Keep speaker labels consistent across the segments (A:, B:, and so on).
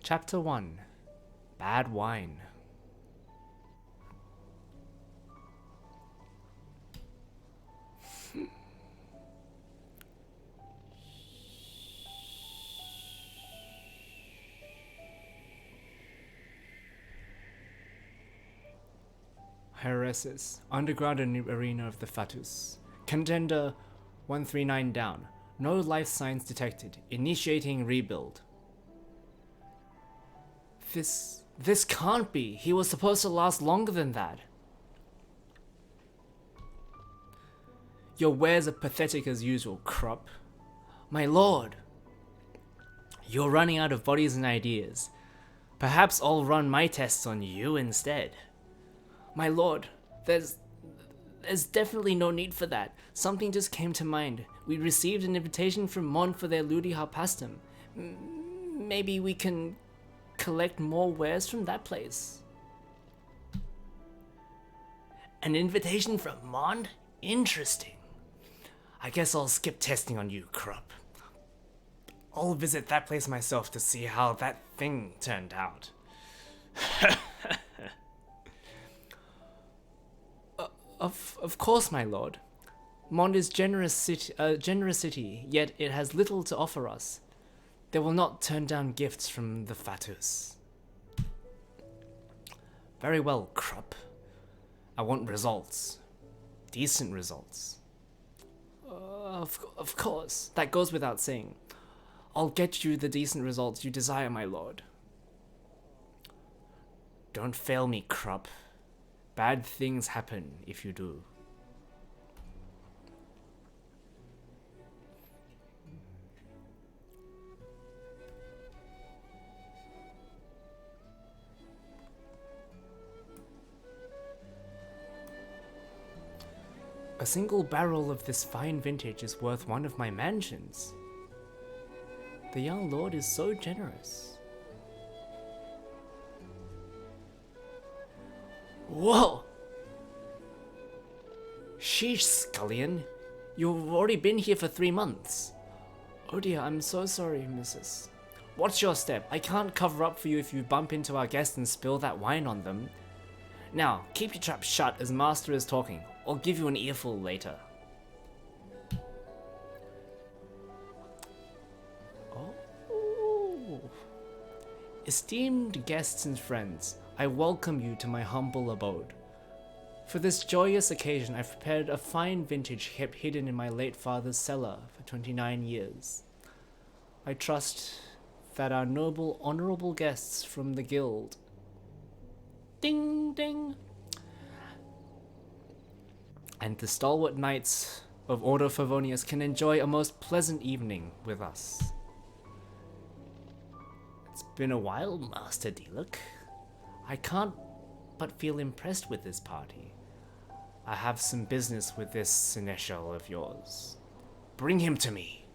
A: Chapter 1. Bad Wine. Hieresis, underground arena of the Fatus. Contender 139 down. No life signs detected. Initiating rebuild. This can't be. He was supposed to last longer than that. Your wares are pathetic as usual, Krupp. My lord. You're running out of bodies and ideas. Perhaps I'll run my tests on you instead. My lord, there's definitely no need for that. Something just came to mind. We received an invitation from Mon for their Ludi Harpastum. Maybe we can collect more wares from that place. An invitation from Mon? Interesting. I guess I'll skip testing on you, Krupp. I'll visit that place myself to see how that thing turned out. Of course, my lord. Mond is generous city, yet it has little to offer us. They will not turn down gifts from the Fatus. Very well, Krupp. I want results. Decent results. Of course, that goes without saying. I'll get you the decent results you desire, my lord. Don't fail me, Krupp. Bad things happen if you do. A single barrel of this fine vintage is worth one of my mansions. The young lord is so generous. Whoa! Sheesh, Scullion. You've already been here for 3 months. Oh dear, I'm so sorry, missus. Watch your step. I can't cover up for you if you bump into our guests and spill that wine on them. Now, keep your trap shut as Master is talking. I'll give you an earful later. Oh. Esteemed guests and friends, I welcome you to my humble abode. For this joyous occasion, I've prepared a fine vintage kept hidden in my late father's cellar for 29 years. I trust that our noble, honorable guests from the guild, ding ding, and the stalwart knights of Order Favonius can enjoy a most pleasant evening with us. It's been a while, Master Diluc. I can't but feel impressed with this party. I have some business with this seneschal of yours. Bring him to me.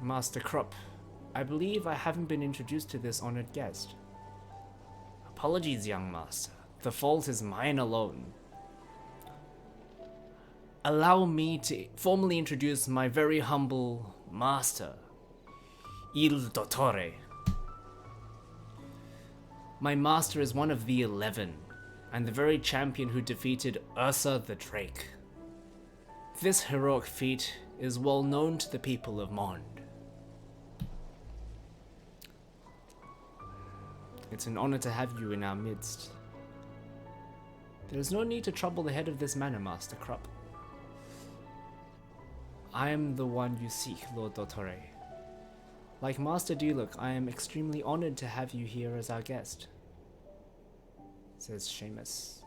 A: Master Krupp, I believe I haven't been introduced to this honored guest. Apologies, young master. The fault is mine alone. Allow me to formally introduce my very humble master, Il Dottore. My master is one of the 11, and the very champion who defeated Ursa the Drake. This heroic feat is well known to the people of Mond. It's an honor to have you in our midst. There is no need to trouble the head of this manor, Master Krupp. I am the one you seek, Lord Dottore. Like Master Diluc, I am extremely honored to have you here as our guest, says Seamus.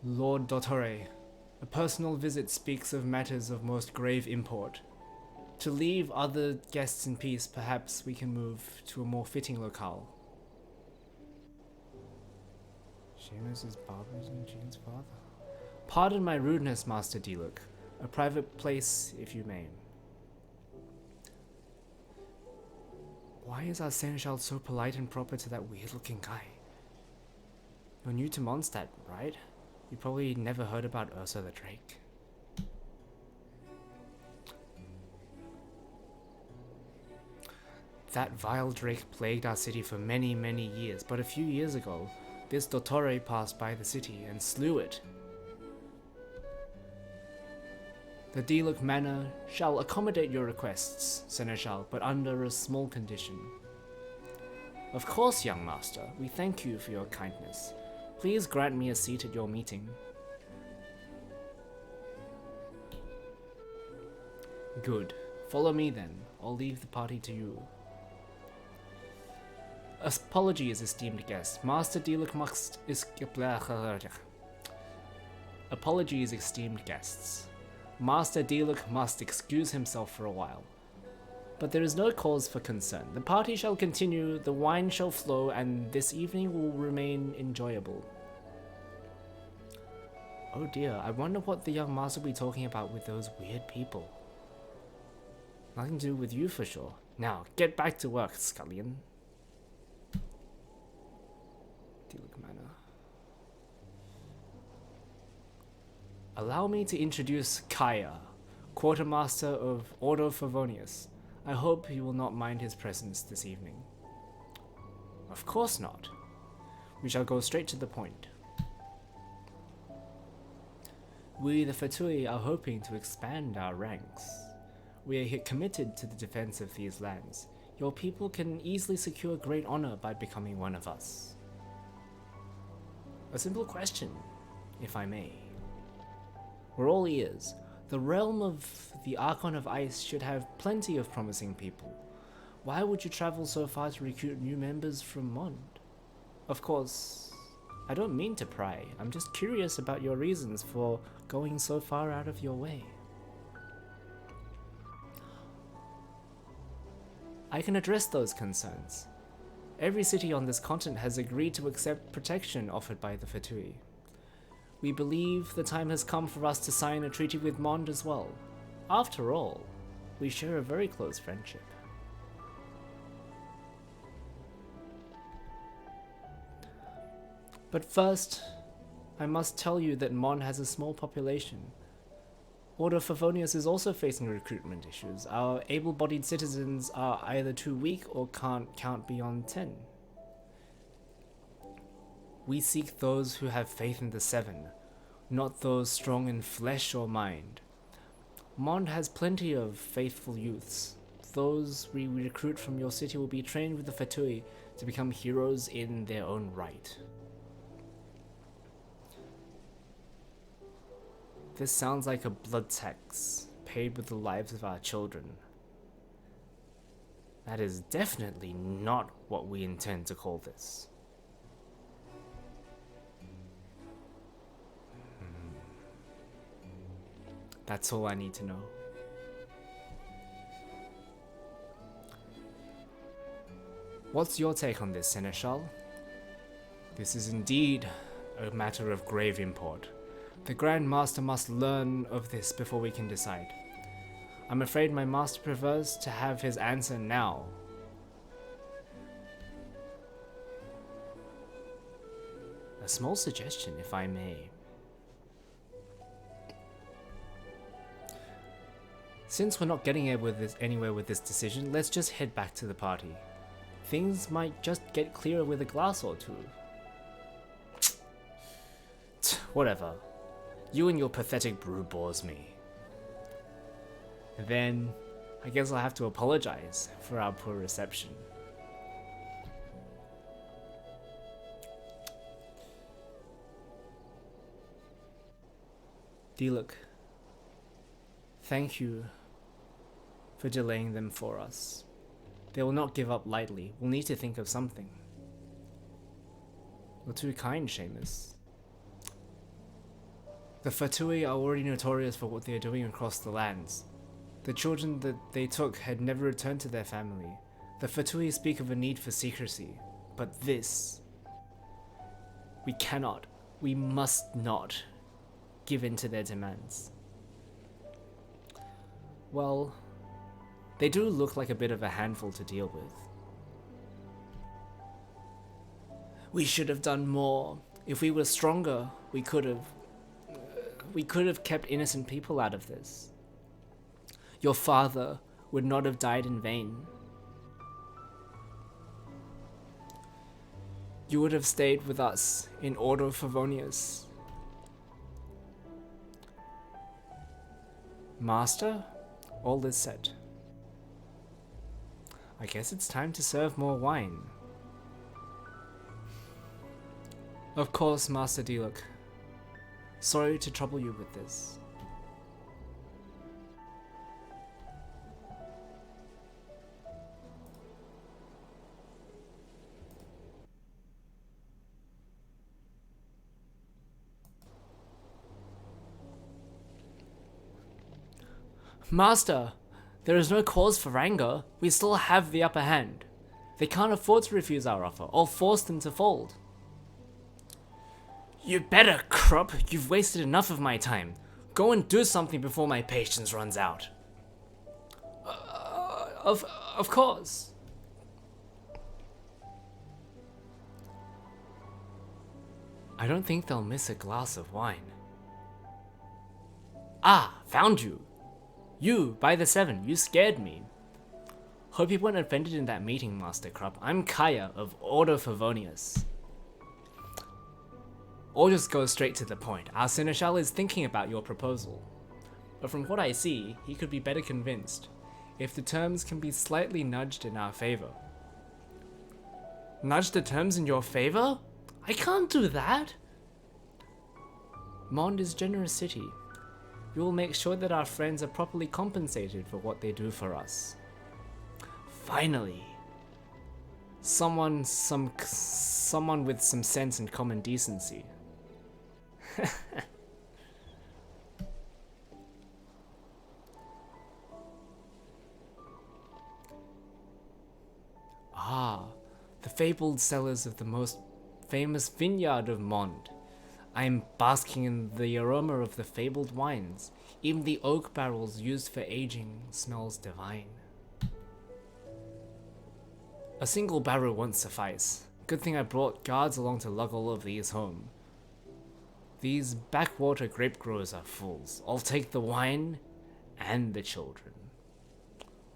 A: Lord Dottore, a personal visit speaks of matters of most grave import. To leave other guests in peace, perhaps we can move to a more fitting locale. Seamus is Barbara's and Jean's father. Pardon my rudeness, Master Diluc. A private place, if you may. Why is our seneschal so polite and proper to that weird-looking guy? You're new to Mondstadt, right? You probably never heard about Ursa the Drake. That vile drake plagued our city for many, many years, but a few years ago, this Dottore passed by the city and slew it. The Diluc Manor shall accommodate your requests, Seneschal, but under a small condition. Of course, young master, we thank you for your kindness. Please grant me a seat at your meeting. Good. Follow me then. I'll leave the party to you. Apologies, esteemed guest. Master Diluc must Apologies, esteemed guests. Master Diluc must excuse himself for a while. But there is no cause for concern. The party shall continue, the wine shall flow, and this evening will remain enjoyable. Oh dear, I wonder what the young master will be talking about with those weird people. Nothing to do with you for sure. Now, get back to work, Scullion. Diluc Manor. Allow me to introduce Kaya, Quartermaster of Ordo Favonius. I hope you will not mind his presence this evening. Of course not. We shall go straight to the point. We, the Fatui, are hoping to expand our ranks. We are committed to the defense of these lands. Your people can easily secure great honor by becoming one of us. A simple question, if I may. We're all ears. The realm of the Archon of Ice should have plenty of promising people. Why would you travel so far to recruit new members from Mond? Of course, I don't mean to pry. I'm just curious about your reasons for going so far out of your way. I can address those concerns. Every city on this continent has agreed to accept protection offered by the Fatui. We believe the time has come for us to sign a treaty with Mond as well. After all, we share a very close friendship. But first, I must tell you that Mond has a small population. Ordo Favonius is also facing recruitment issues. Our able-bodied citizens are either too weak or can't count beyond 10. We seek those who have faith in the Seven, not those strong in flesh or mind. Mond has plenty of faithful youths. Those we recruit from your city will be trained with the Fatui to become heroes in their own right. This sounds like a blood tax paid with the lives of our children. That is definitely not what we intend to call this. That's all I need to know. What's your take on this, Seneschal? This is indeed a matter of grave import. The Grand Master must learn of this before we can decide. I'm afraid my master prefers to have his answer now. A small suggestion, if I may. Since we're not getting anywhere with this decision, let's just head back to the party. Things might just get clearer with a glass or two. Whatever. You and your pathetic brew bores me. And then, I guess I'll have to apologize for our poor reception. Diluc, thank you for delaying them for us. They will not give up lightly. We'll need to think of something. You're too kind, Seamus. The Fatui are already notorious for what they are doing across the lands. The children that they took had never returned to their family. The Fatui speak of a need for secrecy, but this... we must not give in to their demands. Well, they do look like a bit of a handful to deal with. We should have done more. If we were stronger, we could have kept innocent people out of this. Your father would not have died in vain. you would have stayed with us in Order Favonius. Master, all is set. I guess it's time to serve more wine. Of course, Master Diluc. Sorry to trouble you with this. Master, there is no cause for anger. We still have the upper hand. They can't afford to refuse our offer or force them to fold. You better, Krupp. You've wasted enough of my time. Go and do something before my patience runs out. Of course. I don't think they'll miss a glass of wine. Ah, found you. You, by the 7, you scared me. Hope you weren't offended in that meeting, Master Krupp. I'm Kaya of Order Favonius. Or just go straight to the point. Our Seneschal is thinking about your proposal. But from what I see, he could be better convinced if the terms can be slightly nudged in our favor. Nudge the terms in your favor? I can't do that. Mond is generous city. We will make sure that our friends are properly compensated for what they do for us. Finally. Someone with some sense and common decency. Ah, the fabled cellars of the most famous vineyard of Mond. I am basking in the aroma of the fabled wines. Even the oak barrels used for aging smells divine. A single barrel won't suffice. Good thing I brought guards along to lug all of these home. These backwater grape growers are fools. I'll take the wine and the children.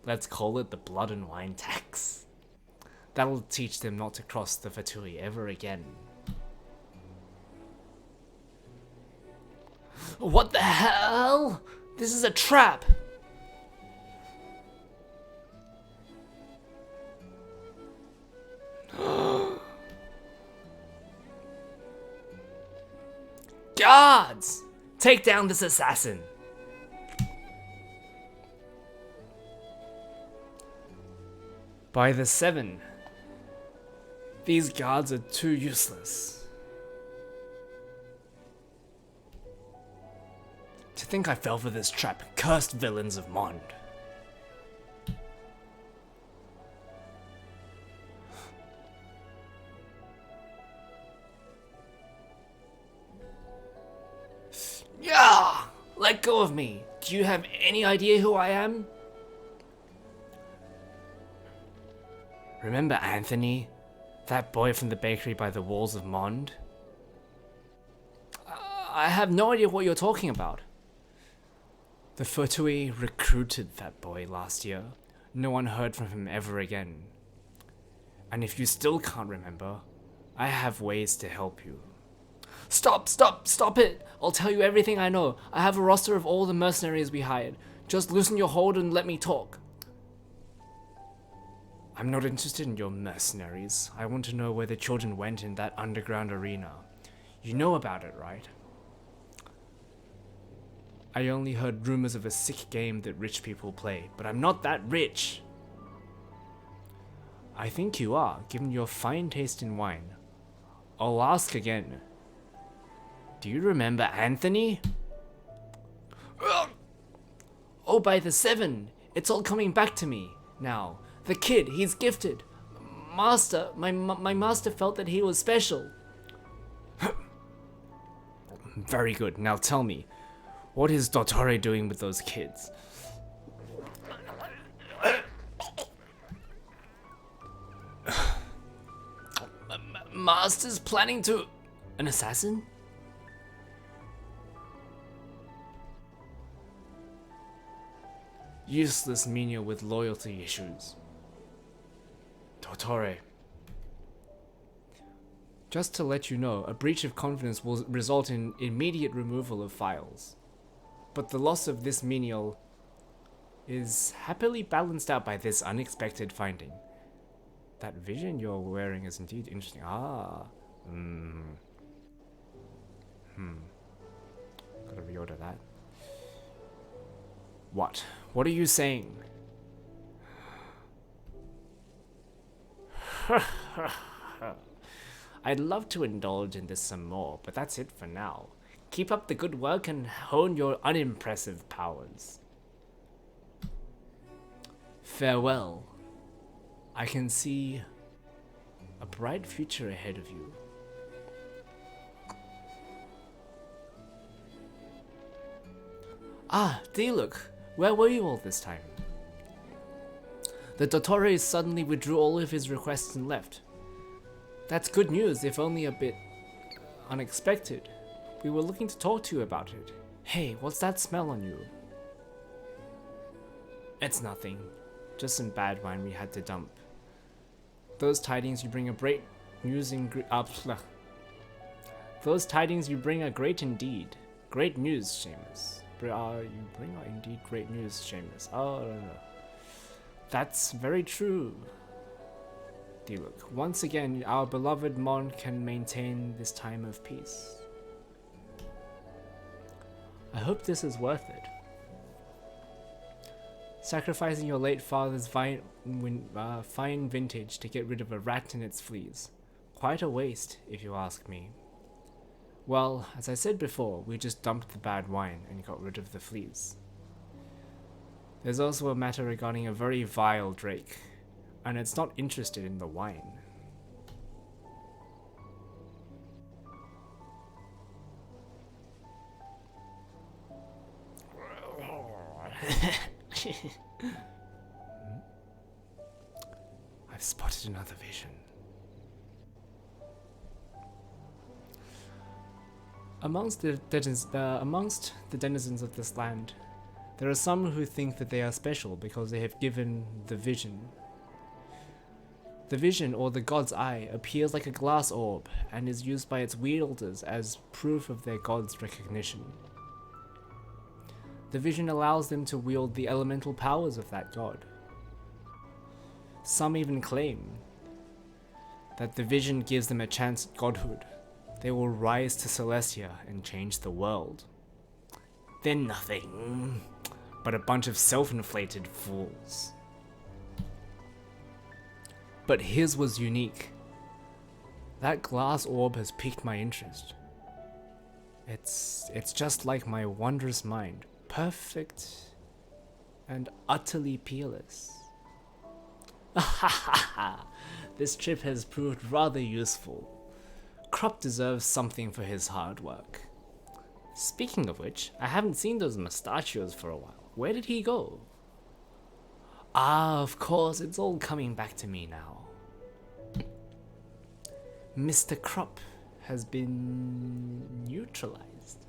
A: Let's call it the blood and wine tax. That'll teach them not to cross the Fatui ever again. What the hell? This is a trap! Guards! Take down this assassin! By the 7. These guards are too useless. To think I fell for this trap, cursed villains of Mond. Yeah! Let go of me. Do you have any idea who I am? Remember Anthony? That boy from the bakery by the walls of Mond? I have no idea what you're talking about. The Fatui recruited that boy last year. No one heard from him ever again. And if you still can't remember, I have ways to help you. Stop it! I'll tell you everything I know. I have a roster of all the mercenaries we hired. Just loosen your hold and let me talk. I'm not interested in your mercenaries. I want to know where the children went in that underground arena. You know about it, right? I only heard rumors of a sick game that rich people play, but I'm not that rich. I think you are, given your fine taste in wine. I'll ask again. Do you remember Anthony? Oh, by the 7, it's all coming back to me now. The kid, he's gifted. Master, my master felt that he was special. Very good. Now tell me, what is Dottore doing with those kids? Master's planning to... An assassin? Useless menial with loyalty issues. Dottore. Just to let you know, a breach of confidence will result in immediate removal of files. But the loss of this menial is happily balanced out by this unexpected finding. That vision you're wearing is indeed interesting. Gotta reorder that. What? What are you saying? I'd love to indulge in this some more, but that's it for now. Keep up the good work and hone your unimpressive powers. Farewell. I can see a bright future ahead of you. Ah, Diluc, where were you all this time? The Dottore suddenly withdrew all of his requests and left. That's good news, if only a bit unexpected. We were looking to talk to you about it. Hey, what's that smell on you? It's nothing. Just some bad wine we had to dump. Those tidings you bring are great news Those tidings you bring are great indeed. Great news, Seamus. You bring are indeed great news, Seamus. Oh, no. That's very true. Diluc, once again, our beloved Mon can maintain this time of peace. I hope this is worth it. Sacrificing your late father's fine vintage to get rid of a rat and its fleas. Quite a waste, if you ask me. Well, as I said before, we just dumped the bad wine and got rid of the fleas. There's also a matter regarding a very vile drake, and it's not interested in the wine. I've spotted another vision. Amongst the denizens of this land, there are some who think that they are special because they have given the vision. The vision, or the god's eye, appears like a glass orb and is used by its wielders as proof of their god's recognition. The vision allows them to wield the elemental powers of that god. Some even claim that the vision gives them a chance at godhood. They will rise to Celestia and change the world. They're nothing but a bunch of self-inflated fools. But his was unique. That glass orb has piqued my interest. It's just like my wondrous mind, perfect and utterly peerless. This trip has proved rather useful. Krupp deserves something for his hard work. Speaking of which, I haven't seen those mustachios for a while. Where did he go? Ah, of course, it's all coming back to me now. Mr. Krupp has been neutralized.